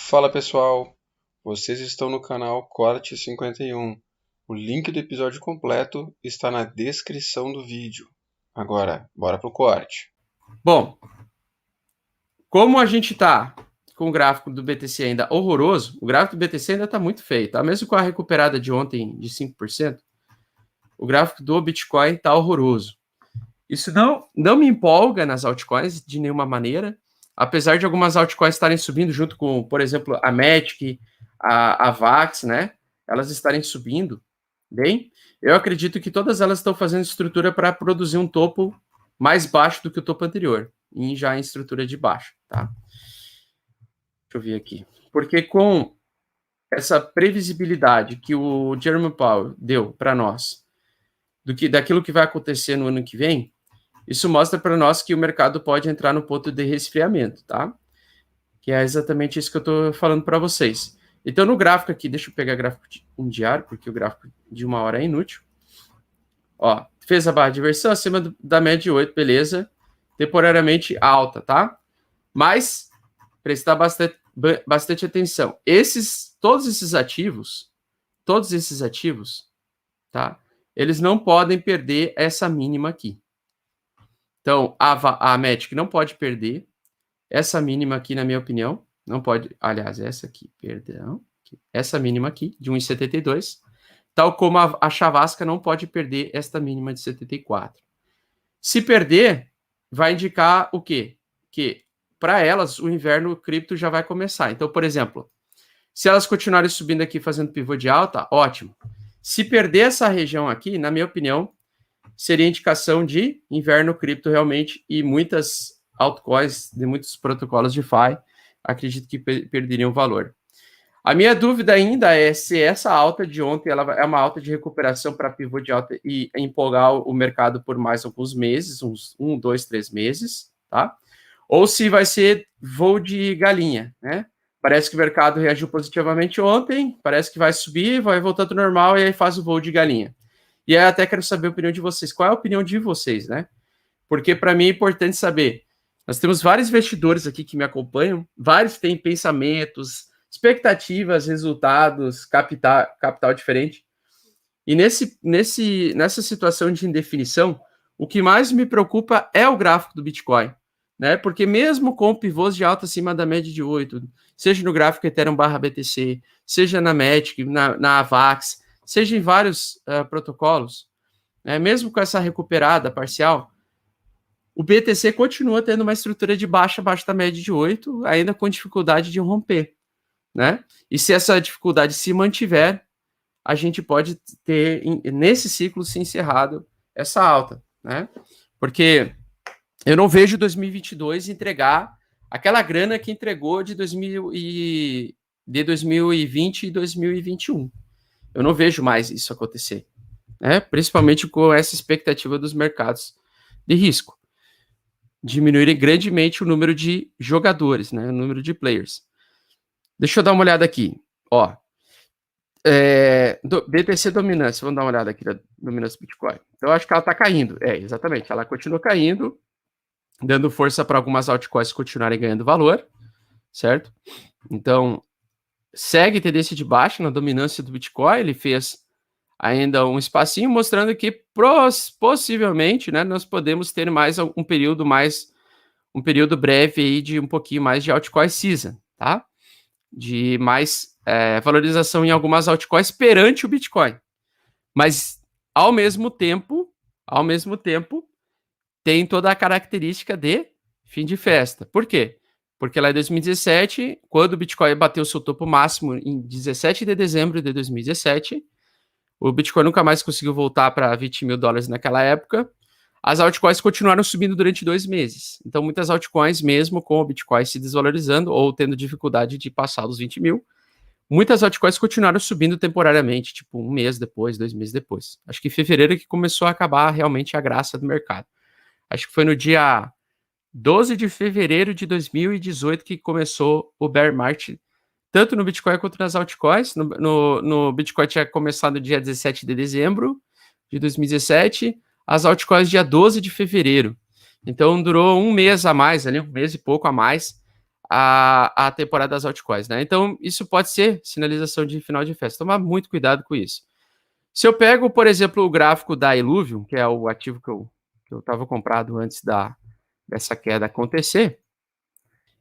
Fala pessoal, vocês estão no canal Corte 51. O link do episódio completo está na descrição do vídeo. Agora, bora pro corte. Bom, como a gente está com o gráfico do BTC ainda horroroso, o gráfico do BTC ainda está muito feio, tá? Mesmo com a recuperada de ontem de 5%, o gráfico do Bitcoin está horroroso. Isso não me empolga nas altcoins de nenhuma maneira, apesar de algumas altcoins estarem subindo junto com, por exemplo, a Matic, a Vax, né? Elas estarem subindo bem. Eu acredito que todas elas estão fazendo estrutura para produzir um topo mais baixo do que o topo anterior, e já em estrutura de baixo, tá? Deixa eu ver aqui. Porque com essa previsibilidade que o Jerome Powell deu para nós, daquilo que vai acontecer no ano que vem, isso mostra para nós que o mercado pode entrar no ponto de resfriamento, tá? Que é exatamente isso que eu estou falando para vocês. Então, no gráfico aqui, deixa eu pegar gráfico diário, porque o gráfico de uma hora é inútil. Ó, fez a barra de inversão acima da média de 8, beleza. Temporariamente alta, tá? Mas, prestar bastante atenção. Todos esses ativos, tá? Eles não podem perder essa mínima aqui. Então, a Matic não pode perder essa mínima aqui, na minha opinião. Não pode, aliás, essa aqui, perdão. Essa mínima aqui, de 1,72. Tal como a Chavasca não pode perder esta mínima de 74. Se perder, vai indicar o quê? Que, para elas, o inverno cripto já vai começar. Então, por exemplo, se elas continuarem subindo aqui, fazendo pivô de alta, ótimo. Se perder essa região aqui, na minha opinião, seria indicação de inverno cripto realmente, e muitas altcoins, de muitos protocolos de DeFi, acredito que perderiam valor. A minha dúvida ainda é se essa alta de ontem ela é uma alta de recuperação para pivô de alta e empolgar o mercado por mais alguns meses, uns 1, 2, 3 meses, tá? Ou se vai ser voo de galinha, né? Parece que o mercado reagiu positivamente ontem, parece que vai subir, vai voltando ao normal e aí faz o voo de galinha. E aí até quero saber a opinião de vocês. Qual é a opinião de vocês, né? Porque para mim é importante saber. Nós temos vários investidores aqui que me acompanham, vários têm pensamentos, expectativas, resultados, capital diferente. E nessa situação de indefinição, o que mais me preocupa é o gráfico do Bitcoin, né? Porque mesmo com pivôs de alta acima da média de 8, seja no gráfico Ethereum/BTC, seja na Matic, na Avax, seja em vários protocolos, né? Mesmo com essa recuperada parcial, o BTC continua tendo uma estrutura de baixa abaixo da média de 8, ainda com dificuldade de romper, né? E se essa dificuldade se mantiver, a gente pode ter, nesse ciclo, se encerrado essa alta, né? Porque eu não vejo 2022 entregar aquela grana que entregou de 2020 e 2021. Eu não vejo mais isso acontecer, né? Principalmente com essa expectativa dos mercados de risco. Diminuírem grandemente o número de jogadores, né? O número de players. Deixa eu dar uma olhada aqui. Ó, BTC dominância, vamos dar uma olhada aqui da dominância do Bitcoin. Então, eu acho que ela está caindo. Exatamente, ela continua caindo, dando força para algumas altcoins continuarem ganhando valor, certo? Então, segue tendência de baixa na dominância do Bitcoin, ele fez ainda um espacinho, mostrando que possivelmente, né, nós podemos ter mais um período breve aí de um pouquinho mais de altcoin season, tá? De mais valorização em algumas altcoins perante o Bitcoin. Mas, ao mesmo tempo, tem toda a característica de fim de festa. Por quê? Porque lá em 2017, quando o Bitcoin bateu seu topo máximo em 17 de dezembro de 2017, o Bitcoin nunca mais conseguiu voltar para $20 mil naquela época. As altcoins continuaram subindo durante 2 meses. Então, muitas altcoins, mesmo com o Bitcoin se desvalorizando ou tendo dificuldade de passar dos 20 mil, muitas altcoins continuaram subindo temporariamente, tipo 1 mês depois, 2 meses depois. Acho que em fevereiro que começou a acabar realmente a graça do mercado. Acho que foi no dia 12 de fevereiro de 2018 que começou o bear market, tanto no Bitcoin quanto nas altcoins. No Bitcoin tinha começado no dia 17 de dezembro de 2017, as altcoins dia 12 de fevereiro. Então durou 1 mês a mais, ali, 1 mês e pouco a mais, a temporada das altcoins, né? Então, isso pode ser sinalização de final de festa. Tomar muito cuidado com isso. Se eu pego, por exemplo, o gráfico da Illuvium, que é o ativo que eu estava comprado antes dessa queda acontecer,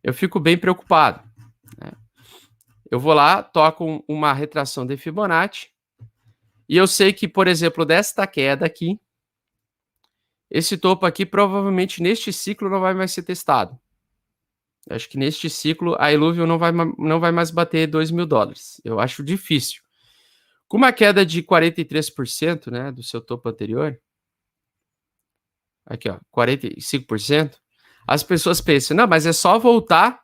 eu fico bem preocupado, né? Eu vou lá, toco uma retração de Fibonacci, e eu sei que, por exemplo, desta queda aqui, esse topo aqui provavelmente neste ciclo não vai mais ser testado. Eu acho que neste ciclo a Illuvium não vai mais bater $2.000. Eu acho difícil. Com uma queda de 43%, né, do seu topo anterior, aqui ó, 45%, as pessoas pensam, não, mas é só voltar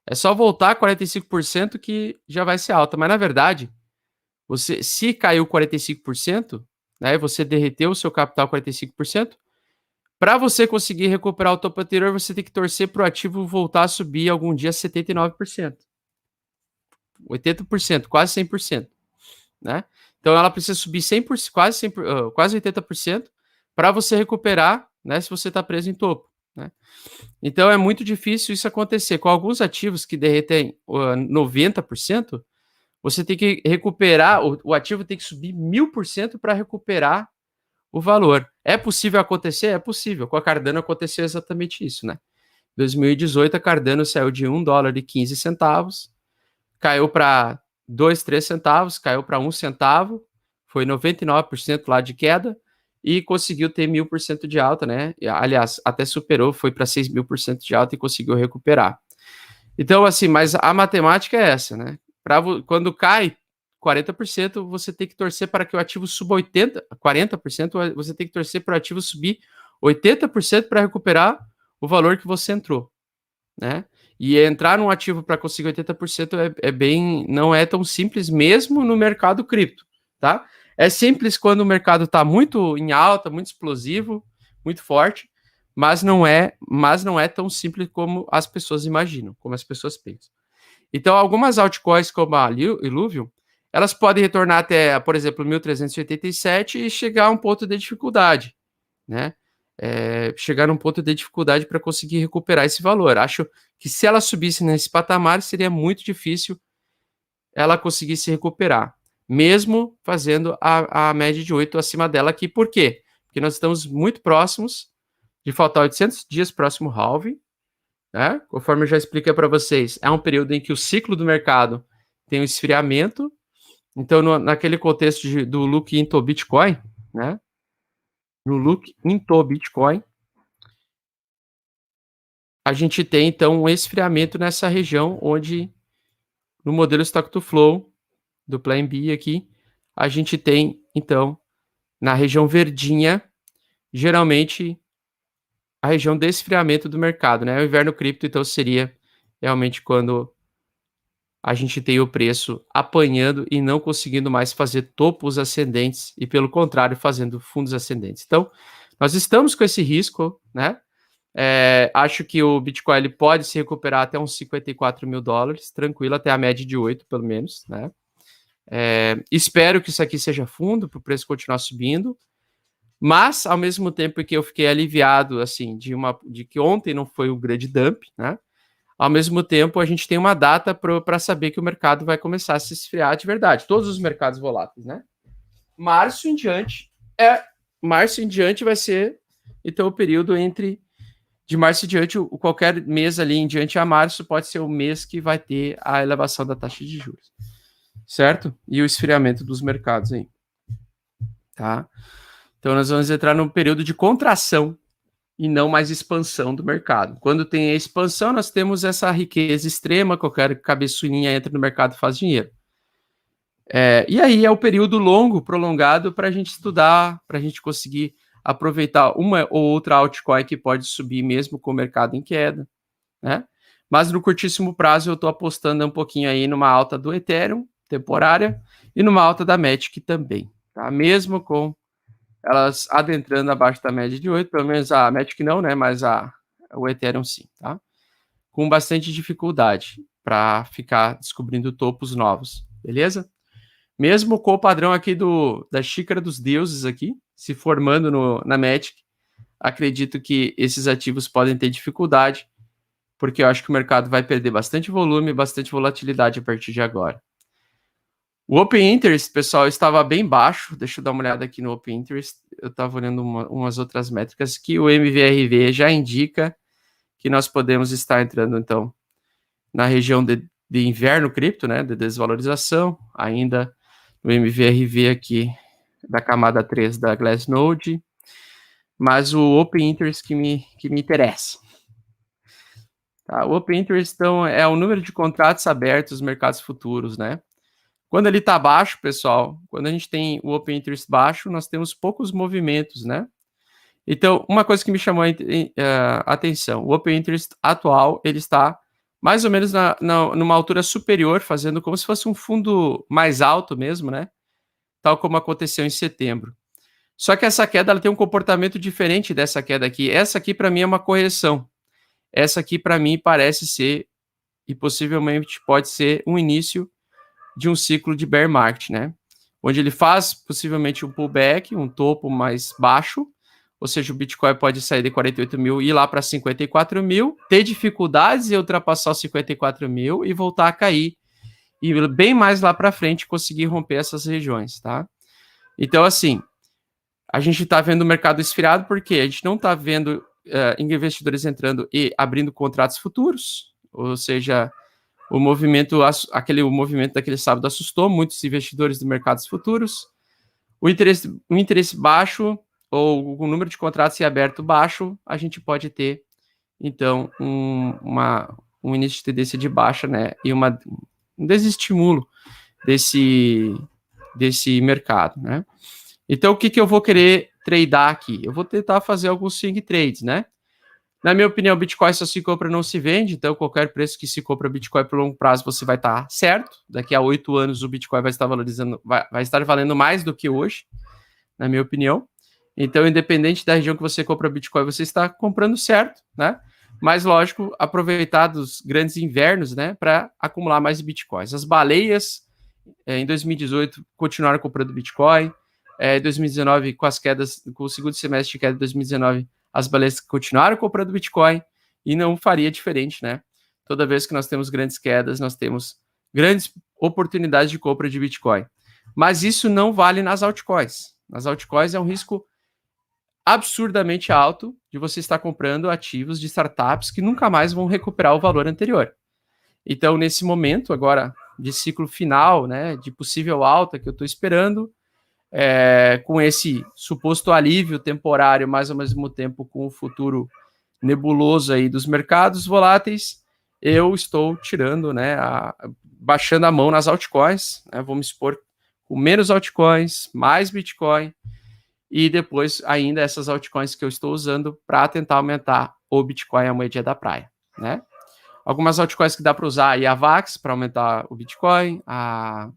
45% que já vai ser alta. Mas na verdade, se caiu 45%, né, você derreteu o seu capital 45%, para você conseguir recuperar o topo anterior, você tem que torcer para o ativo voltar a subir algum dia 79%, 80%, quase 100%, né? Então ela precisa subir 100%, quase 80% para você recuperar, né, se você está preso em topo, né? Então é muito difícil isso acontecer. Com alguns ativos que derretem 90%, você tem que recuperar, o ativo tem que subir 1000% para recuperar o valor. É possível acontecer? É possível. Com a Cardano aconteceu exatamente isso, né? Em 2018, a Cardano saiu de $1,15, caiu para 2, 3 centavos, caiu para 1 centavo, foi 99% lá de queda e conseguiu ter 1000% de alta, né? Aliás, até superou, foi para 6.000% de alta e conseguiu recuperar. Então, assim, mas a matemática é essa, né? Quando cai 40%, você tem que torcer para que o ativo suba 40%, você tem que torcer para o ativo subir 80% para recuperar o valor que você entrou, né? E entrar num ativo para conseguir 80% não é tão simples mesmo no mercado cripto, tá? É simples quando o mercado está muito em alta, muito explosivo, muito forte, mas não é tão simples como as pessoas imaginam, como as pessoas pensam. Então, algumas altcoins como a Illuvium, elas podem retornar até, por exemplo, 1.387 e chegar a um ponto de dificuldade, né? Chegar num ponto de dificuldade para conseguir recuperar esse valor. Acho que se ela subisse nesse patamar, seria muito difícil ela conseguir se recuperar, mesmo fazendo a média de 8 acima dela aqui. Por quê? Porque nós estamos muito próximos de faltar 800 dias próximo halving, né? Conforme eu já expliquei para vocês, é um período em que o ciclo do mercado tem um esfriamento. Então, naquele contexto do look into Bitcoin, né? No look into Bitcoin, a gente tem, então, um esfriamento nessa região onde, no modelo Stock to Flow do Plan B aqui, a gente tem, então, na região verdinha, geralmente, a região de esfriamento do mercado, né? O inverno cripto, então, seria realmente quando a gente tem o preço apanhando e não conseguindo mais fazer topos ascendentes e, pelo contrário, fazendo fundos ascendentes. Então, nós estamos com esse risco, né? Acho que o Bitcoin ele pode se recuperar até uns $54.000, tranquilo, até a média de 8, pelo menos, né? Espero que isso aqui seja fundo, para o preço continuar subindo, mas, ao mesmo tempo que eu fiquei aliviado, assim, de que ontem não foi o grande dump, né? Ao mesmo tempo, a gente tem uma data para saber que o mercado vai começar a se esfriar de verdade. Todos os mercados voláteis, né? Março em diante vai ser, então, o período de março em diante, qualquer mês ali em diante a março pode ser o mês que vai ter a elevação da taxa de juros, certo? E o esfriamento dos mercados aí, tá? Então, nós vamos entrar num período de contração e não mais expansão do mercado. Quando tem a expansão, nós temos essa riqueza extrema, qualquer cabeçulinha entra no mercado e faz dinheiro. E aí é o período longo, prolongado, para a gente estudar, para a gente conseguir aproveitar uma ou outra altcoin que pode subir mesmo com o mercado em queda, né? Mas no curtíssimo prazo eu estou apostando um pouquinho aí numa alta do Ethereum, temporária, e numa alta da Matic também, tá? Mesmo com elas adentrando abaixo da média de 8, pelo menos a Matic não, né? Mas o Ethereum sim, tá? Com bastante dificuldade para ficar descobrindo topos novos, beleza? Mesmo com o padrão aqui da xícara dos deuses aqui, se formando na Matic, acredito que esses ativos podem ter dificuldade porque eu acho que o mercado vai perder bastante volume, bastante volatilidade a partir de agora. O Open Interest, pessoal, estava bem baixo. Deixa eu dar uma olhada aqui no Open Interest. Eu estava olhando umas outras métricas que o MVRV já indica que nós podemos estar entrando, então, na região de inverno cripto, né, de desvalorização, ainda no MVRV aqui da camada 3 da Glassnode, mas o Open Interest que me interessa. Tá? O Open Interest, então, é o número de contratos abertos nos mercados futuros, né? Quando ele está baixo, pessoal, quando a gente tem o Open Interest baixo, nós temos poucos movimentos, né? Então, uma coisa que me chamou a atenção, o Open Interest atual, ele está mais ou menos numa altura superior, fazendo como se fosse um fundo mais alto mesmo, né? Tal como aconteceu em setembro. Só que essa queda ela tem um comportamento diferente dessa queda aqui. Essa aqui, para mim, é uma correção. Essa aqui, para mim, parece ser, e possivelmente pode ser, um início de um ciclo de bear market, né? Onde ele faz possivelmente um pullback, um topo mais baixo, ou seja, o Bitcoin pode sair de 48 mil e ir lá para 54 mil, ter dificuldades em ultrapassar os 54 mil e voltar a cair. E bem mais lá para frente conseguir romper essas regiões, tá? Então, assim, a gente está vendo o mercado esfriado porque a gente não está vendo investidores entrando e abrindo contratos futuros, ou seja, o movimento daquele sábado assustou muitos investidores do mercados futuros. O interesse baixo, ou o número de contratos em aberto baixo, a gente pode ter, então, um início de tendência de baixa, né? E um desestimulo desse mercado, né? Então, o que eu vou querer tradear aqui? Eu vou tentar fazer alguns swing trades, né? Na minha opinião, o Bitcoin só se compra, não se vende. Então, qualquer preço que se compra Bitcoin por longo prazo, você vai estar certo. Daqui a 8 anos, o Bitcoin vai estar valorizando, vai estar valendo mais do que hoje, na minha opinião. Então, independente da região que você compra Bitcoin, você está comprando certo, né? Mas, lógico, aproveitar dos grandes invernos, né, para acumular mais Bitcoins. As baleias, em 2018, continuaram comprando Bitcoin. Em 2019, com as quedas, com o segundo semestre de queda de 2019, as baleias continuaram comprando Bitcoin e não faria diferente, né? Toda vez que nós temos grandes quedas, nós temos grandes oportunidades de compra de Bitcoin. Mas isso não vale nas altcoins. Nas altcoins é um risco absurdamente alto de você estar comprando ativos de startups que nunca mais vão recuperar o valor anterior. Então, nesse momento agora de ciclo final, né, de possível alta que eu estou esperando, com esse suposto alívio temporário, mas ao mesmo tempo com o futuro nebuloso aí dos mercados voláteis, eu estou tirando, né, baixando a mão nas altcoins, né, vou me expor com menos altcoins, mais Bitcoin, e depois ainda essas altcoins que eu estou usando para tentar aumentar o Bitcoin a moeda da praia, né? Algumas altcoins que dá para usar aí, a VAX para aumentar o Bitcoin, a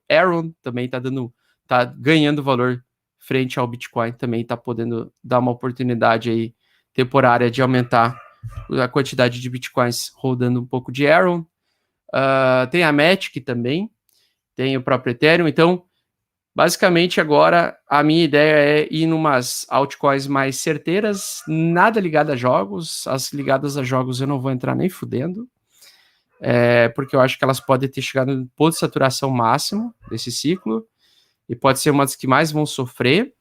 Aeron também tá ganhando valor frente ao Bitcoin, também está podendo dar uma oportunidade aí temporária de aumentar a quantidade de Bitcoins rodando um pouco de Aeron. Tem a Matic também, tem o próprio Ethereum. Então, basicamente agora a minha ideia é ir em umas altcoins mais certeiras, nada ligado a jogos. As ligadas a jogos eu não vou entrar nem fudendo, porque eu acho que elas podem ter chegado no ponto de saturação máximo desse ciclo e pode ser uma das que mais vão sofrer.